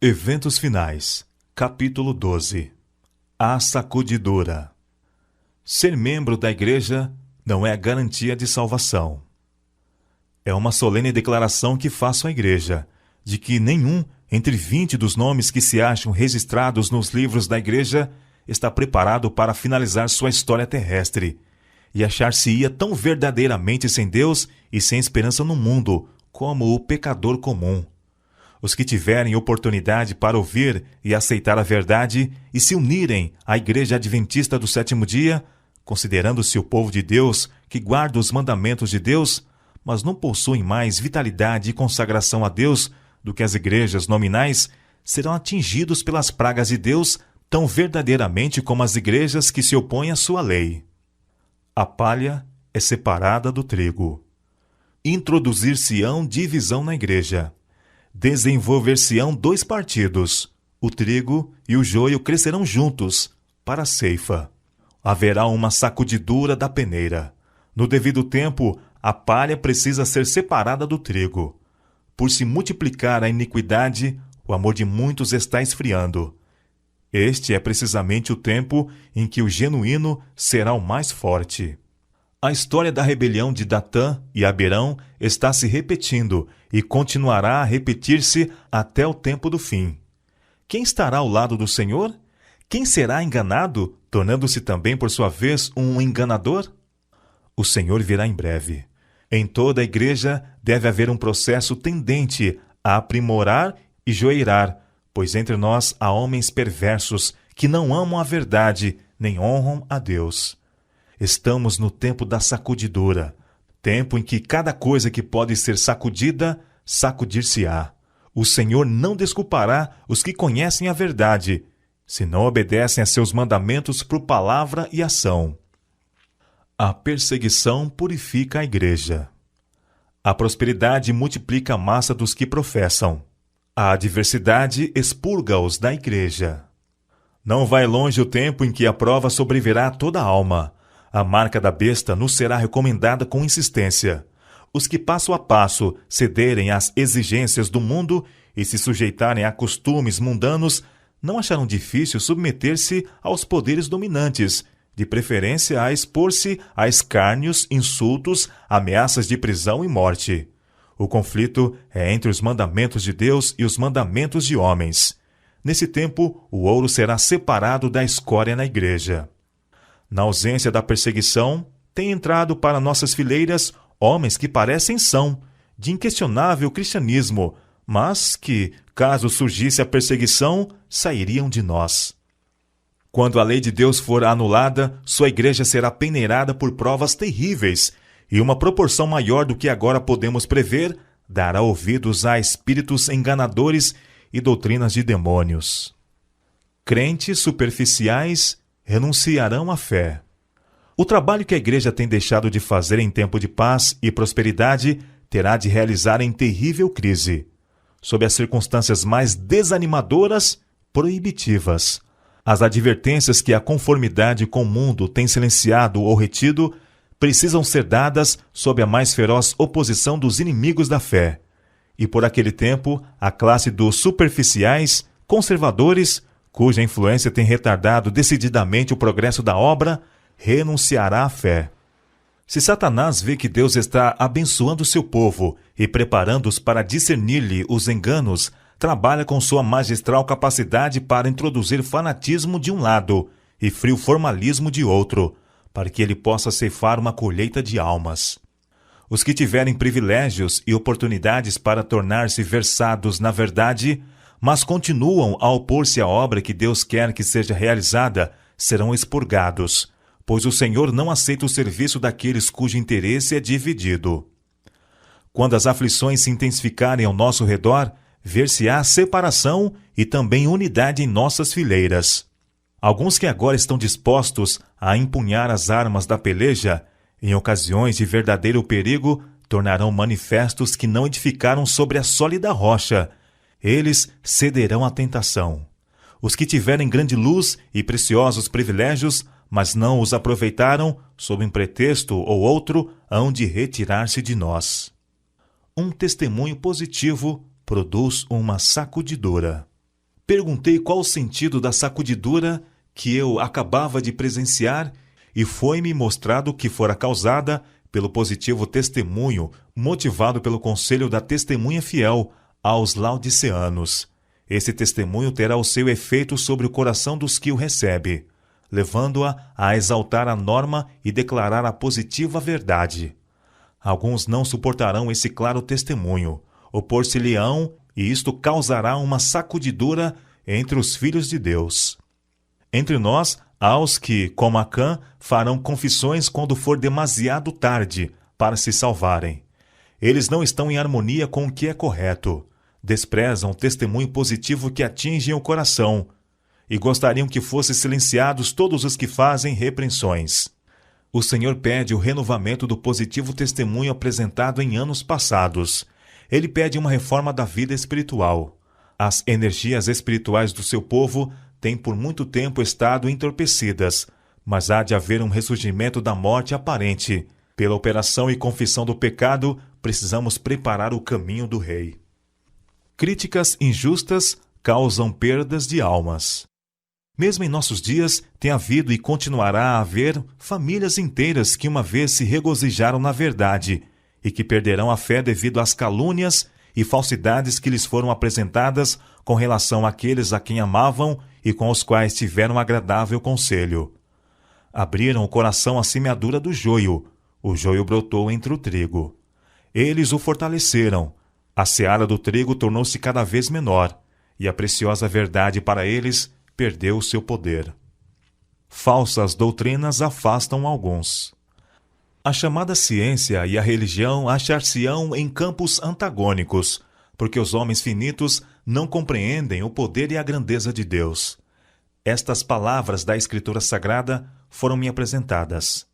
Eventos finais. Capítulo 12. A sacudidura. Ser membro da igreja não é a garantia de salvação. É uma solene declaração que faço à igreja, de que nenhum entre 20 dos nomes que se acham registrados nos livros da igreja está preparado para finalizar sua história terrestre e achar-se-ia tão verdadeiramente sem Deus e sem esperança no mundo como o pecador comum. Os que tiverem oportunidade para ouvir e aceitar a verdade e se unirem à Igreja Adventista do Sétimo Dia, considerando-se o povo de Deus que guarda os mandamentos de Deus, mas não possuem mais vitalidade e consagração a Deus do que as igrejas nominais, serão atingidos pelas pragas de Deus tão verdadeiramente como as igrejas que se opõem à sua lei. A palha é separada do trigo. Introduzir-se-ão divisão na igreja. Desenvolver-se-ão dois partidos. O trigo e o joio crescerão juntos para a ceifa. Haverá uma sacudidura da peneira. No devido tempo, a palha precisa ser separada do trigo. Por se multiplicar a iniquidade, o amor de muitos está esfriando. Este é precisamente o tempo em que o genuíno será o mais forte. A história da rebelião de Datã e Abirão está se repetindo e continuará a repetir-se até o tempo do fim. Quem estará ao lado do Senhor? Quem será enganado, tornando-se também, por sua vez, um enganador? O Senhor virá em breve. Em toda a igreja deve haver um processo tendente a aprimorar e joeirar, pois entre nós há homens perversos que não amam a verdade nem honram a Deus. Estamos no tempo da sacudidura, tempo em que cada coisa que pode ser sacudida, sacudir-se-á. O Senhor não desculpará os que conhecem a verdade, se não obedecem a seus mandamentos por palavra e ação. A perseguição purifica a igreja. A prosperidade multiplica a massa dos que professam. A adversidade expurga-os da igreja. Não vai longe o tempo em que a prova sobrevirá a toda a alma. A marca da besta nos será recomendada com insistência. Os que passo a passo cederem às exigências do mundo e se sujeitarem a costumes mundanos não acharão difícil submeter-se aos poderes dominantes, de preferência a expor-se a escárnios, insultos, ameaças de prisão e morte. O conflito é entre os mandamentos de Deus e os mandamentos de homens. Nesse tempo, o ouro será separado da escória na igreja. Na ausência da perseguição, tem entrado para nossas fileiras homens que parecem são, de inquestionável cristianismo, mas que, caso surgisse a perseguição, sairiam de nós. Quando a lei de Deus for anulada, sua igreja será peneirada por provas terríveis, e uma proporção maior do que agora podemos prever dará ouvidos a espíritos enganadores e doutrinas de demônios. Crentes superficiais renunciarão à fé. O trabalho que a igreja tem deixado de fazer em tempo de paz e prosperidade terá de realizar em terrível crise. Sob as circunstâncias mais desanimadoras, proibitivas. As advertências que a conformidade com o mundo tem silenciado ou retido precisam ser dadas sob a mais feroz oposição dos inimigos da fé. E por aquele tempo, a classe dos superficiais, conservadores, cuja influência tem retardado decididamente o progresso da obra, renunciará à fé. Se Satanás vê que Deus está abençoando seu povo e preparando-os para discernir-lhe os enganos, trabalha com sua magistral capacidade para introduzir fanatismo de um lado e frio formalismo de outro, para que ele possa ceifar uma colheita de almas. Os que tiverem privilégios e oportunidades para tornar-se versados na verdade, mas continuam a opor-se à obra que Deus quer que seja realizada, serão expurgados, pois o Senhor não aceita o serviço daqueles cujo interesse é dividido. Quando as aflições se intensificarem ao nosso redor, ver-se-á separação e também unidade em nossas fileiras. Alguns que agora estão dispostos a empunhar as armas da peleja, em ocasiões de verdadeiro perigo, tornarão manifestos que não edificaram sobre a sólida rocha. Eles cederão à tentação. Os que tiverem grande luz e preciosos privilégios, mas não os aproveitaram, sob um pretexto ou outro, hão de retirar-se de nós. Um testemunho positivo produz uma sacudidura. Perguntei qual o sentido da sacudidura que eu acabava de presenciar e foi-me mostrado que fora causada pelo positivo testemunho motivado pelo conselho da testemunha fiel aos laodiceanos. Esse testemunho terá o seu efeito sobre o coração dos que o recebem, levando-a a exaltar a norma e declarar a positiva verdade. Alguns não suportarão esse claro testemunho, opor-se-lhe-ão, e isto causará uma sacudidura entre os filhos de Deus. Entre nós, há os que, como Acã, farão confissões quando for demasiado tarde para se salvarem. Eles não estão em harmonia com o que é correto, desprezam o testemunho positivo que atinge o coração, e gostariam que fossem silenciados todos os que fazem repreensões. O Senhor pede o renovamento do positivo testemunho apresentado em anos passados. Ele pede uma reforma da vida espiritual. As energias espirituais do seu povo têm por muito tempo estado entorpecidas, mas há de haver um ressurgimento da morte aparente. Pela operação e confissão do pecado, precisamos preparar o caminho do Rei. Críticas injustas causam perdas de almas. Mesmo em nossos dias, tem havido e continuará a haver famílias inteiras que uma vez se regozijaram na verdade e que perderão a fé devido às calúnias e falsidades que lhes foram apresentadas com relação àqueles a quem amavam e com os quais tiveram agradável conselho. Abriram o coração à semeadura do joio, o joio brotou entre o trigo. Eles o fortaleceram, a seara do trigo tornou-se cada vez menor, e a preciosa verdade para eles perdeu o seu poder. Falsas doutrinas afastam alguns. A chamada ciência e a religião achar-se-ão em campos antagônicos, porque os homens finitos não compreendem o poder e a grandeza de Deus. Estas palavras da Escritura Sagrada foram-me apresentadas.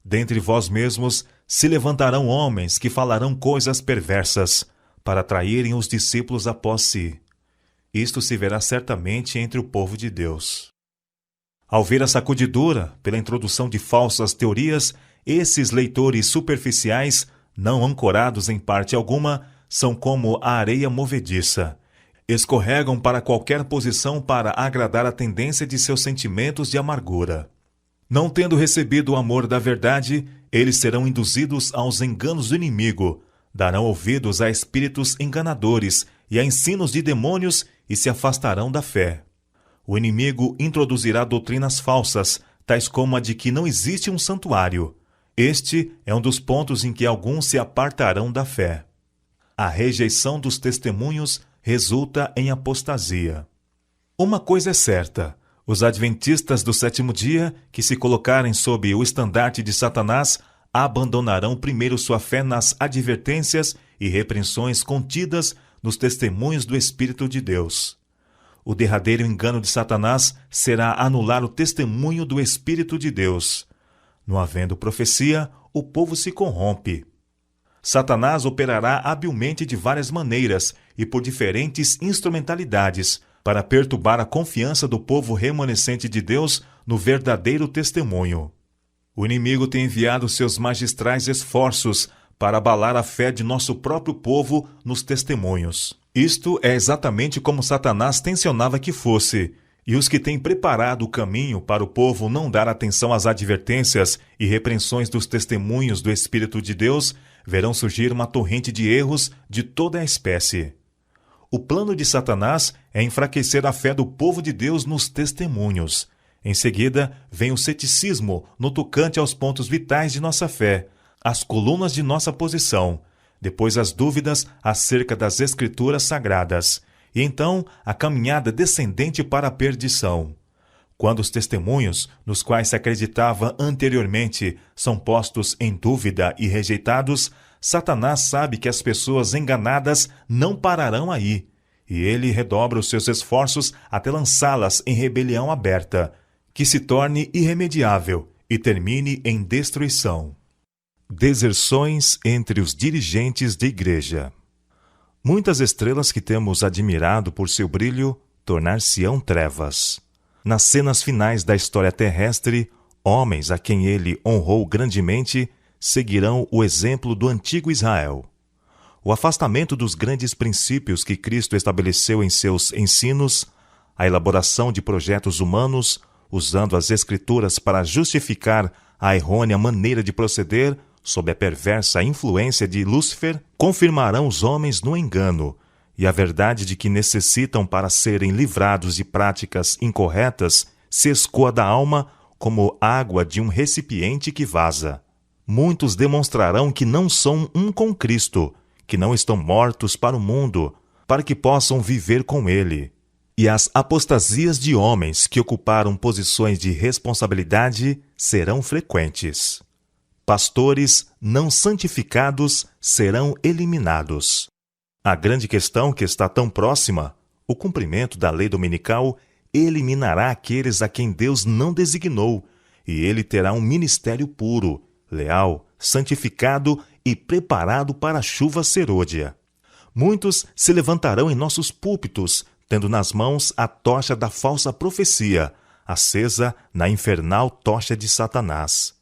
Dentre vós mesmos se levantarão homens que falarão coisas perversas, para atraírem os discípulos após si. Isto se verá certamente entre o povo de Deus. Ao ver a sacudidura pela introdução de falsas teorias, esses leitores superficiais, não ancorados em parte alguma, são como a areia movediça. Escorregam para qualquer posição para agradar a tendência de seus sentimentos de amargura. Não tendo recebido o amor da verdade, eles serão induzidos aos enganos do inimigo, darão ouvidos a espíritos enganadores e a ensinos de demônios e se afastarão da fé. O inimigo introduzirá doutrinas falsas, tais como a de que não existe um santuário. Este é um dos pontos em que alguns se apartarão da fé. A rejeição dos testemunhos resulta em apostasia. Uma coisa é certa: os adventistas do sétimo dia, que se colocarem sob o estandarte de Satanás, abandonarão primeiro sua fé nas advertências e repreensões contidas nos testemunhos do Espírito de Deus. O derradeiro engano de Satanás será anular o testemunho do Espírito de Deus. Não havendo profecia, o povo se corrompe. Satanás operará habilmente de várias maneiras e por diferentes instrumentalidades para perturbar a confiança do povo remanescente de Deus no verdadeiro testemunho. O inimigo tem enviado seus magistrais esforços para abalar a fé de nosso próprio povo nos testemunhos. Isto é exatamente como Satanás tensionava que fosse, e os que têm preparado o caminho para o povo não dar atenção às advertências e repreensões dos testemunhos do Espírito de Deus, verão surgir uma torrente de erros de toda a espécie. O plano de Satanás é enfraquecer a fé do povo de Deus nos testemunhos. Em seguida, vem o ceticismo no tocante aos pontos vitais de nossa fé, as colunas de nossa posição, depois as dúvidas acerca das Escrituras Sagradas, e então a caminhada descendente para a perdição. Quando os testemunhos, nos quais se acreditava anteriormente, são postos em dúvida e rejeitados, Satanás sabe que as pessoas enganadas não pararão aí, e ele redobra os seus esforços até lançá-las em rebelião aberta, que se torne irremediável e termine em destruição. Deserções entre os dirigentes de igreja. Muitas estrelas que temos admirado por seu brilho tornar-se-ão trevas. Nas cenas finais da história terrestre, homens a quem ele honrou grandemente seguirão o exemplo do antigo Israel. o afastamento dos grandes princípios que Cristo estabeleceu em seus ensinos, a elaboração de projetos humanos, usando as Escrituras para justificar a errônea maneira de proceder, sob a perversa influência de Lúcifer, confirmarão os homens no engano, e a verdade de que necessitam para serem livrados de práticas incorretas se escoa da alma como água de um recipiente que vaza. Muitos demonstrarão que não são um com Cristo, que não estão mortos para o mundo, para que possam viver com Ele. E as apostasias de homens que ocuparam posições de responsabilidade serão frequentes. Pastores não santificados serão eliminados. A grande questão que está tão próxima, o cumprimento da lei dominical, eliminará aqueles a quem Deus não designou, e ele terá um ministério puro, leal, santificado e preparado para a chuva serôdia. Muitos se levantarão em nossos púlpitos, tendo nas mãos a tocha da falsa profecia, acesa na infernal tocha de Satanás.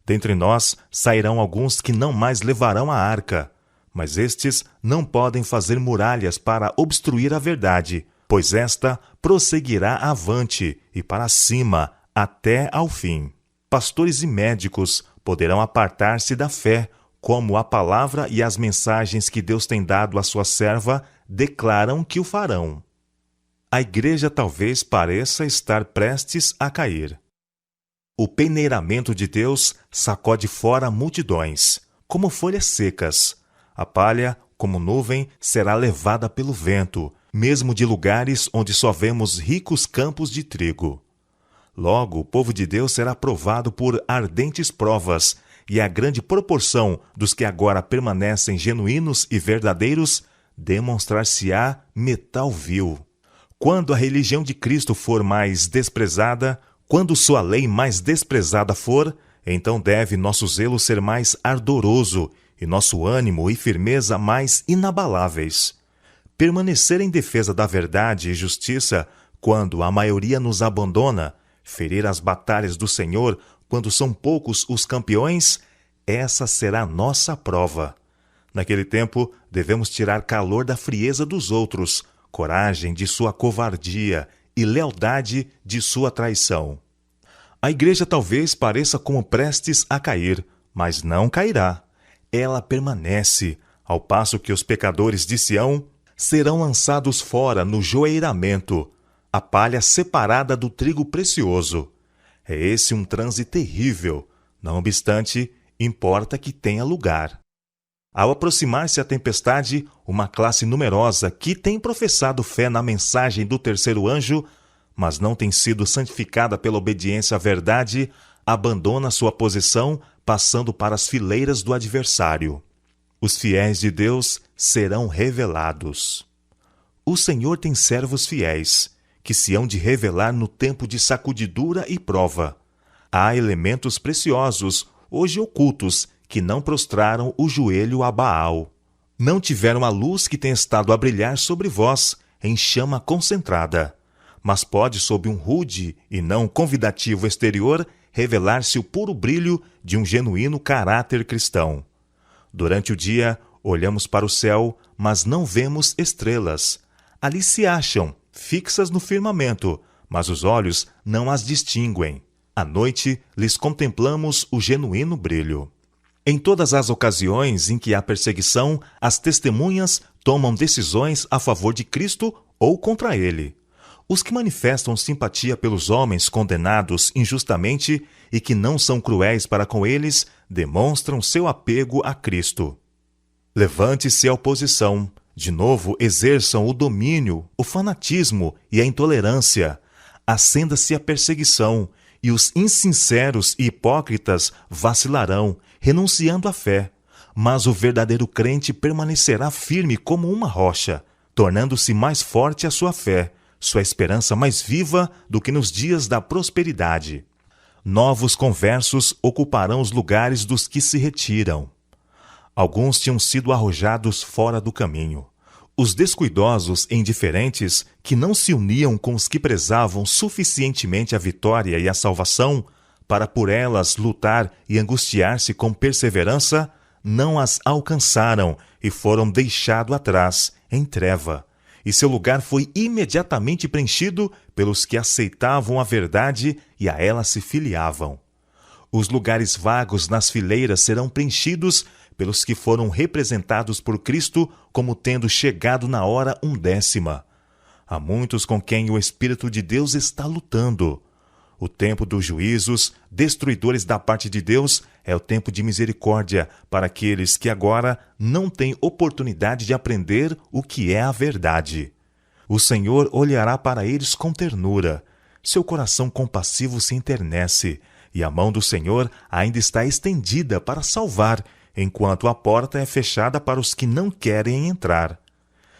Dentre nós sairão alguns que não mais levarão a arca, mas estes não podem fazer muralhas para obstruir a verdade, pois esta prosseguirá avante e para cima até ao fim. Pastores e médicos poderão apartar-se da fé, como a palavra e as mensagens que Deus tem dado à sua serva declaram que o farão. A igreja talvez pareça estar prestes a cair. O peneiramento de Deus sacode fora multidões, como folhas secas. A palha, como nuvem, será levada pelo vento, mesmo de lugares onde só vemos ricos campos de trigo. Logo, o povo de Deus será provado por ardentes provas, e a grande proporção dos que agora permanecem genuínos e verdadeiros demonstrar-se-á metal vil. Quando a religião de Cristo for mais desprezada, quando sua lei mais desprezada for, então deve nosso zelo ser mais ardoroso e nosso ânimo e firmeza mais inabaláveis. Permanecer em defesa da verdade e justiça quando a maioria nos abandona, ferir as batalhas do Senhor quando são poucos os campeões, essa será a nossa prova. Naquele tempo, devemos tirar calor da frieza dos outros, coragem de sua covardia e lealdade de sua traição. A igreja talvez pareça como prestes a cair, mas não cairá. Ela permanece, ao passo que os pecadores de Sião serão lançados fora no joeiramento, a palha separada do trigo precioso. É esse um transe terrível, não obstante, importa que tenha lugar. Ao aproximar-se a tempestade, uma classe numerosa que tem professado fé na mensagem do terceiro anjo, mas não tem sido santificada pela obediência à verdade, abandona sua posição, passando para as fileiras do adversário. Os fiéis de Deus serão revelados. O Senhor tem servos fiéis, que se hão de revelar no tempo de sacudidura e prova. Há elementos preciosos, hoje ocultos, que não prostraram o joelho a Baal. Não tiveram a luz que tem estado a brilhar sobre vós, em chama concentrada. Mas pode, sob um rude e não convidativo exterior, revelar-se o puro brilho de um genuíno caráter cristão. Durante o dia, olhamos para o céu, mas não vemos estrelas. Ali se acham, fixas no firmamento, mas os olhos não as distinguem. À noite, lhes contemplamos o genuíno brilho. Em todas as ocasiões em que há perseguição, as testemunhas tomam decisões a favor de Cristo ou contra ele. Os que manifestam simpatia pelos homens condenados injustamente e que não são cruéis para com eles, demonstram seu apego a Cristo. Levante-se a oposição. De novo, exerçam o domínio, o fanatismo e a intolerância. Acenda-se a perseguição, e os insinceros e hipócritas vacilarão, renunciando à fé. Mas o verdadeiro crente permanecerá firme como uma rocha, tornando-se mais forte a sua fé, sua esperança mais viva do que nos dias da prosperidade. Novos conversos ocuparão os lugares dos que se retiram. Alguns tinham sido arrojados fora do caminho. Os descuidosos e indiferentes, que não se uniam com os que prezavam suficientemente a vitória e a salvação, para por elas lutar e angustiar-se com perseverança, não as alcançaram e foram deixados atrás, em treva. E seu lugar foi imediatamente preenchido pelos que aceitavam a verdade e a ela se filiavam. Os lugares vagos nas fileiras serão preenchidos pelos que foram representados por Cristo como tendo chegado na hora undécima. Há muitos com quem o Espírito de Deus está lutando. O tempo dos juízos, destruidores da parte de Deus, é o tempo de misericórdia para aqueles que agora não têm oportunidade de aprender o que é a verdade. O Senhor olhará para eles com ternura. Seu coração compassivo se enternece, e a mão do Senhor ainda está estendida para salvar, enquanto a porta é fechada para os que não querem entrar.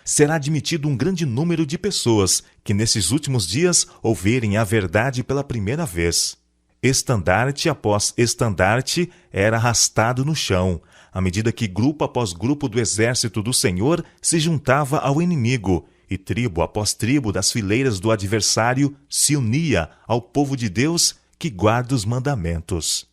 Será admitido um grande número de pessoas que nesses últimos dias ouvirem a verdade pela primeira vez. Estandarte após estandarte era arrastado no chão, à medida que grupo após grupo do exército do Senhor se juntava ao inimigo, e tribo após tribo das fileiras do adversário se unia ao povo de Deus que guarda os mandamentos.